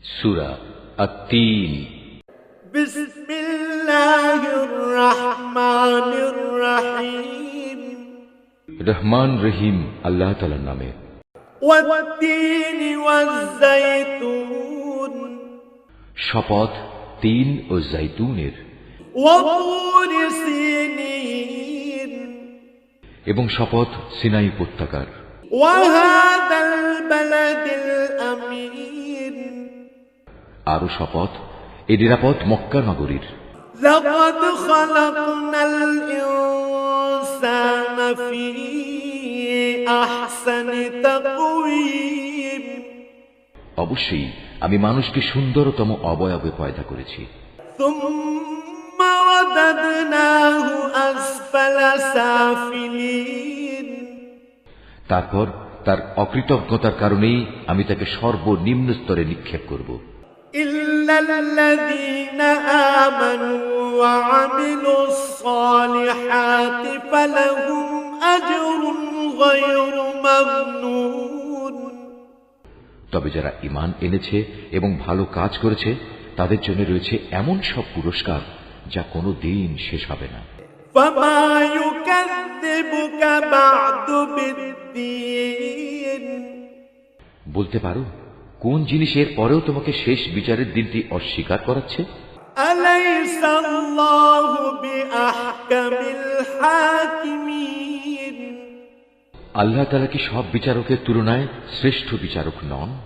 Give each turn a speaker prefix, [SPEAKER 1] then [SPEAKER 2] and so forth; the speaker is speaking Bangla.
[SPEAKER 1] সূরা আত-তিন।
[SPEAKER 2] বিসমিল্লাহির রহমানির রহিম।
[SPEAKER 1] রহমান রহিম আল্লাহ তাআলার নামে।
[SPEAKER 2] ওয়াত-তিনি ওয়াজ-যাইতুন।
[SPEAKER 1] শপথ তিন ও জাইতুনের।
[SPEAKER 2] ওয়া-তুরি সিনিন।
[SPEAKER 1] এবং শপথ সিনাই উপত্যকার।
[SPEAKER 2] ওয়া-হাযাল বালাদিল আমিন।
[SPEAKER 1] আরো শপথ এই নিরাপদ মক্কা নগরীর।
[SPEAKER 2] লাকাদ খালাকনাল ইনসানা ফি আহসানি তাকওয়িম।
[SPEAKER 1] অবশ্যই আমি মানুষকে সুন্দরতম অবয়বে পয়দা করেছি।
[SPEAKER 2] সুম্মা রাদাদনাহু আসফালা সাফিলিন।
[SPEAKER 1] তারপর তার অকৃতজ্ঞতার কারণেই আমি তাকে সর্বনিম্ন স্তরে নিক্ষেপ করব।
[SPEAKER 2] ইল্লাল্লাযীনা আমানু ওয়া আমিলুস সালিহাতি ফালাহুম আজরুন গায়রু মামনুন।
[SPEAKER 1] তবে যারা ঈমান এনেছে এবং ভালো কাজ করেছে তাদের জন্য রয়েছে এমন সব পুরস্কার যা কোনো দিন শেষ হবে না।
[SPEAKER 2] ফামা ইউকাযযিবুকা বা'দু বিদ্দীন।
[SPEAKER 1] বলতে পারো কোন জিনিসের পরেও তোমাকে শেষ বিচারের দিনটি অস্বীকার করাচ্ছে?
[SPEAKER 2] আলাইসাল্লাহু বিআহকামিল হাকিমিন।
[SPEAKER 1] আল্লাহ তাআলা কি সব বিচারকের তুলনায় শ্রেষ্ঠ বিচারক নন?